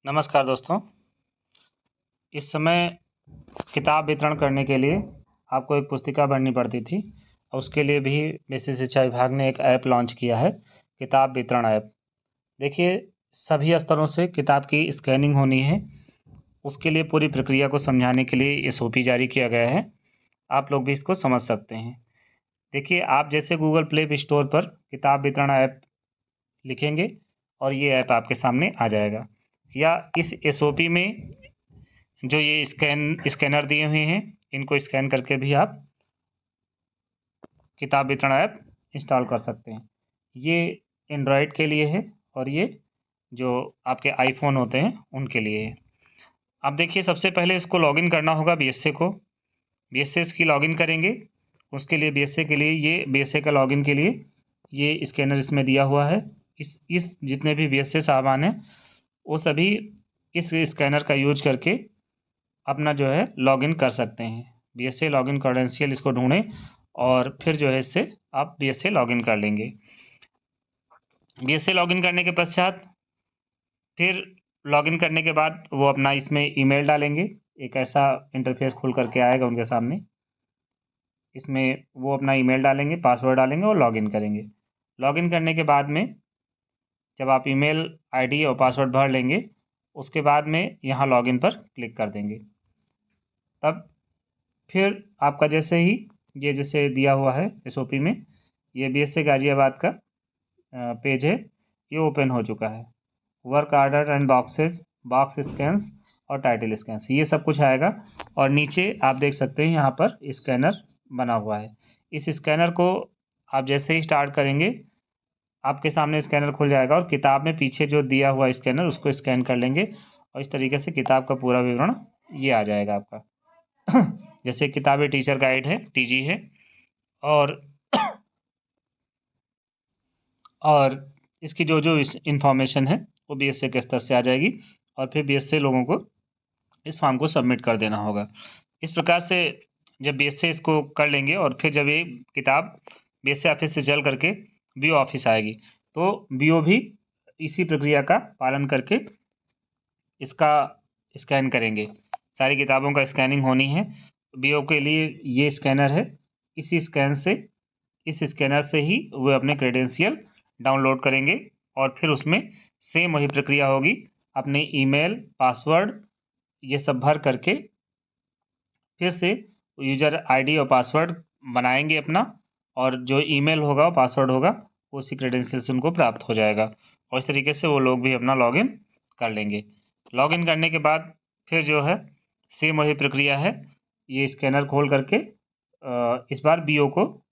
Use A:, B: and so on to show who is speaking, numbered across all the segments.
A: नमस्कार दोस्तों। इस समय किताब वितरण करने के लिए आपको एक पुस्तिका भरनी पड़ती थी और उसके लिए भी बेसिक शिक्षा विभाग ने एक ऐप लॉन्च किया है, किताब वितरण ऐप। देखिए, सभी स्तरों से किताब की स्कैनिंग होनी है। उसके लिए पूरी प्रक्रिया को समझाने के लिए एसओपी जारी किया गया है। आप लोग भी इसको समझ सकते हैं। देखिए, आप जैसे गूगल प्ले स्टोर पर किताब वितरण ऐप लिखेंगे और ये ऐप आपके सामने आ जाएगा, या इस एसओपी में जो ये स्कैनर दिए हुए हैं, इनको स्कैन करके भी आप किताब वितरण ऐप इंस्टॉल कर सकते हैं। ये एंड्रॉयड के लिए है और ये जो आपके आईफोन होते हैं उनके लिए है। अब देखिए, सबसे पहले इसको लॉगिन करना होगा बीएसए को। बीएसए की लॉगिन करेंगे। उसके लिए बीएसए के लिए ये बीएसए का लॉगिन के लिए ये स्कैनर इसमें दिया हुआ है। इस जितने भी बीएसए सामान हैं वो सभी इस स्कैनर का यूज करके अपना जो है लॉगिन कर सकते हैं। बीएसए लॉगिन क्रेडेंशियल इसको ढूंढें और फिर जो है इससे आप बीएसए लॉगिन कर लेंगे। बीएसए लॉगिन करने के पश्चात फिर लॉगिन करने के बाद वो अपना इसमें ईमेल डालेंगे। एक ऐसा इंटरफेस खुल करके आएगा उनके सामने। इसमें वो अपना ईमेल डालेंगे, पासवर्ड डालेंगे और लॉगिन करेंगे। लॉगिन करने के बाद में जब आप ईमेल आईडी और पासवर्ड भर लेंगे, उसके बाद में यहाँ लॉगिन पर क्लिक कर देंगे। तब फिर आपका जैसे ही ये जैसे दिया हुआ है एसओपी में, ये बीएसए गाजियाबाद का पेज है, ये ओपन हो चुका है। Work order and boxes, box scans और टाइटल स्कैन्स, ये सब कुछ आएगा। और नीचे आप देख सकते हैं यहाँ पर स्कैनर बना हुआ है। इस स्कैनर को आप जैसे ही स्टार्ट करेंगे, आपके सामने स्कैनर खुल जाएगा और किताब में पीछे जो दिया हुआ स्कैनर उसको स्कैन कर लेंगे और इस तरीके से किताब का पूरा विवरण ये आ जाएगा आपका। जैसे किताबें टीचर गाइड है, टीजी है, और इसकी जो इंफॉर्मेशन है वो बीएसए के स्तर से आ जाएगी और फिर बीएसए लोगों को इस फॉर्म को सबमिट कर देना होगा। इस प्रकार से जब बीएसए इसको कर लेंगे और फिर जब ये किताब बीएसए ऑफिस से चल करके बीओ ऑफिस आएगी, तो बीओ भी इसी प्रक्रिया का पालन करके इसका स्कैन करेंगे। सारी किताबों का स्कैनिंग होनी है। बीओ के लिए ये स्कैनर है। इस स्कैनर से ही वे अपने क्रेडेंशियल डाउनलोड करेंगे और फिर उसमें सेम वही प्रक्रिया होगी। अपने ईमेल, पासवर्ड ये सब भर करके फिर से यूजर आईडी और पासवर्ड बनाएंगे अपना, और जो ईमेल होगा और पासवर्ड होगा उसी क्रेडेंशियल से उनको प्राप्त हो जाएगा और इस तरीके से वो लोग भी अपना लॉगिन कर लेंगे। लॉगिन करने के बाद फिर जो है सेम वही प्रक्रिया है। ये स्कैनर खोल करके इस बार बीओ को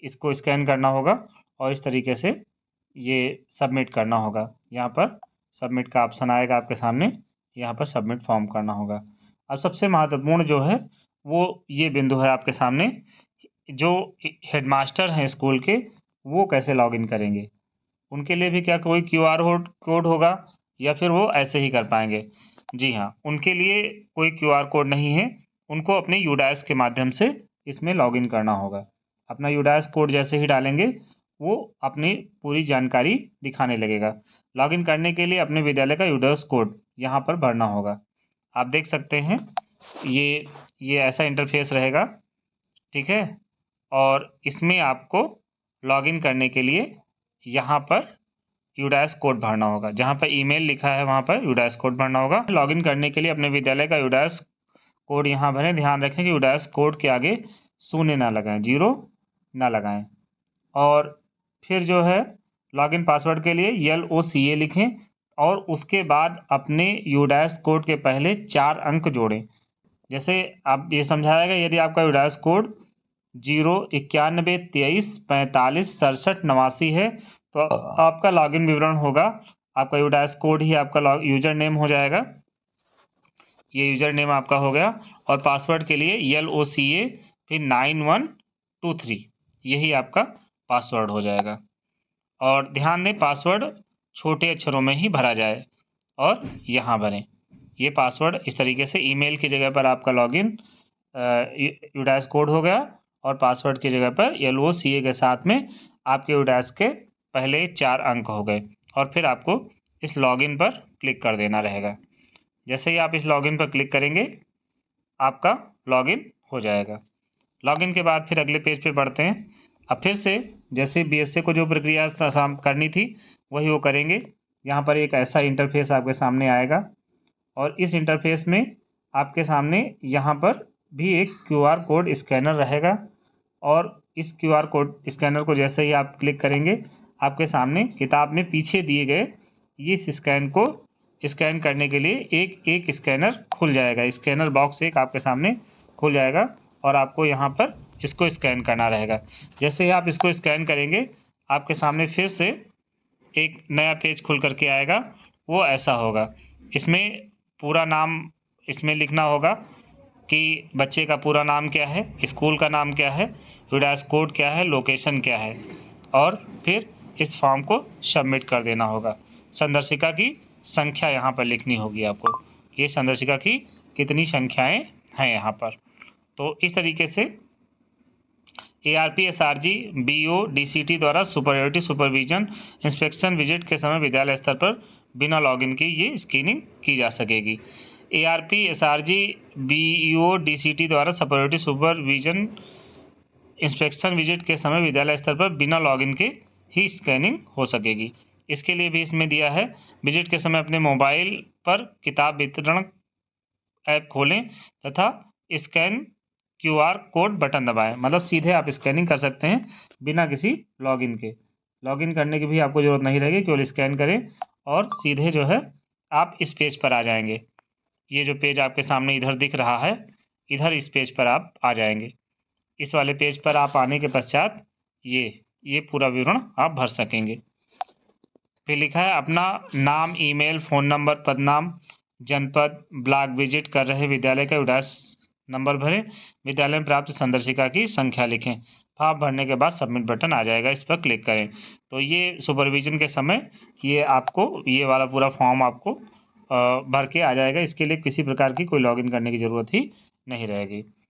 A: इसको स्कैन करना होगा और इस तरीके से ये सबमिट करना होगा। यहाँ पर सबमिट का ऑप्शन आएगा आपके सामने, यहाँ पर सबमिट फॉर्म करना होगा। अब सबसे महत्वपूर्ण जो है वो ये बिंदु है आपके सामने, जो हेडमास्टर हैं स्कूल के, वो कैसे लॉगिन करेंगे। उनके लिए भी क्या कोई क्यूआर कोड होगा या फिर वो ऐसे ही कर पाएंगे? जी हाँ, उनके लिए कोई क्यूआर कोड नहीं है। उनको अपने यूडाइस के माध्यम से इसमें लॉगिन करना होगा। अपना यूडाइस कोड जैसे ही डालेंगे, वो अपनी पूरी जानकारी दिखाने लगेगा। लॉगिन करने के लिए अपने विद्यालय का यूडाइस कोड यहाँ पर भरना होगा। आप देख सकते हैं ये ऐसा इंटरफेस रहेगा, ठीक है। और इसमें आपको लॉगिन करने के लिए यहाँ पर यूडाइस कोड भरना होगा। जहाँ पर ईमेल लिखा है वहाँ पर यूडाइस कोड भरना होगा। लॉगिन करने के लिए अपने विद्यालय का यूडाइस कोड यहाँ भरें। ध्यान रखें कि यूडाइस कोड के आगे शून्य ना लगाएं, 0 ना लगाएं। और फिर जो है लॉगिन पासवर्ड के लिए LOCA लिखें और उसके बाद अपने यूडाइस कोड के पहले 4 अंक जोड़ें। जैसे आप ये समझाएगा, यदि आपका यूडाइस कोड 09123456789 है तो आपका लॉगिन विवरण होगा, आपका यूडाइस कोड ही आपका यूजर नेम हो जाएगा। ये यूजर नेम आपका हो गया और पासवर्ड के लिए LOCA फिर 9123, यही आपका पासवर्ड हो जाएगा। और ध्यान दें, पासवर्ड छोटे अक्षरों में ही भरा जाए और यहाँ भरें। ये पासवर्ड इस तरीके से ईमेल की जगह पर आपका लॉगिन यूडाइस कोड हो गया और पासवर्ड की जगह पर LOCA के साथ में आपके यूडाइस के पहले 4 अंक हो गए और फिर आपको इस लॉगिन पर क्लिक कर देना रहेगा। जैसे ही आप इस लॉगिन पर क्लिक करेंगे आपका लॉगिन हो जाएगा। लॉगिन के बाद फिर अगले पेज पे बढ़ते हैं। अब फिर से जैसे बीएसए को जो प्रक्रिया करनी थी वही वो करेंगे। यहाँ पर एक ऐसा इंटरफेस आपके सामने आएगा और इस इंटरफेस में आपके सामने यहाँ पर भी एक क्यूआर कोड स्कैनर रहेगा और इस क्यूआर कोड स्कैनर को जैसे ही आप क्लिक करेंगे आपके सामने किताब में पीछे दिए गए इस स्कैन को स्कैन करने के लिए एक स्कैनर खुल जाएगा। स्कैनर बॉक्स एक आपके सामने खुल जाएगा और आपको यहाँ पर इसको स्कैन करना रहेगा। जैसे ही आप इसको स्कैन करेंगे आपके सामने फिर से एक नया पेज खुल करके आएगा, वो ऐसा होगा। इसमें पूरा नाम इसमें लिखना होगा कि बच्चे का पूरा नाम क्या है, स्कूल का नाम क्या है, विडास कोड क्या है, लोकेशन क्या है और फिर इस फॉर्म को सबमिट कर देना होगा। संदर्शिका की संख्या यहाँ पर लिखनी होगी आपको, ये संदर्शिका की कितनी संख्याएं हैं यहाँ पर। तो इस तरीके से ARP SRG BO DCT द्वारा सुपरियोरिटी सुपरविजन इंस्पेक्शन विजिट के समय विद्यालय स्तर पर बिना लॉगिन के ये स्क्रीनिंग की जा सकेगी। ARP SRG BO DCT द्वारा सुपरियोरिटी सुपरविजन इंस्पेक्शन विजिट के समय विद्यालय स्तर पर बिना लॉगिन के ही स्कैनिंग हो सकेगी। इसके लिए भी इसमें दिया है, विजिट के समय अपने मोबाइल पर किताब वितरण ऐप खोलें तथा स्कैन क्यूआर कोड बटन दबाएं। मतलब सीधे आप स्कैनिंग कर सकते हैं बिना किसी लॉगिन के। लॉगिन करने की भी आपको ज़रूरत नहीं रहेगी, केवल स्कैन करें और सीधे जो है आप इस पेज पर आ जाएंगे। ये जो पेज आपके सामने इधर दिख रहा है, इधर इस पेज पर आप आ जाएंगे। इस वाले पेज पर आप आने के पश्चात ये पूरा विवरण आप भर सकेंगे। फिर लिखा है अपना नाम, ईमेल, फ़ोन नंबर, पदनाम, जनपद, ब्लॉक विजिट कर रहे विद्यालय का विडास नंबर भरें, विद्यालय में प्राप्त संदर्शिका की संख्या लिखें। फॉर्म भरने के बाद सबमिट बटन आ जाएगा, इस पर क्लिक करें। तो ये सुपरविजन के समय ये आपको ये वाला पूरा फॉर्म आपको भर के आ जाएगा। इसके लिए किसी प्रकार की कोई लॉगिन करने की ज़रूरत ही नहीं रहेगी।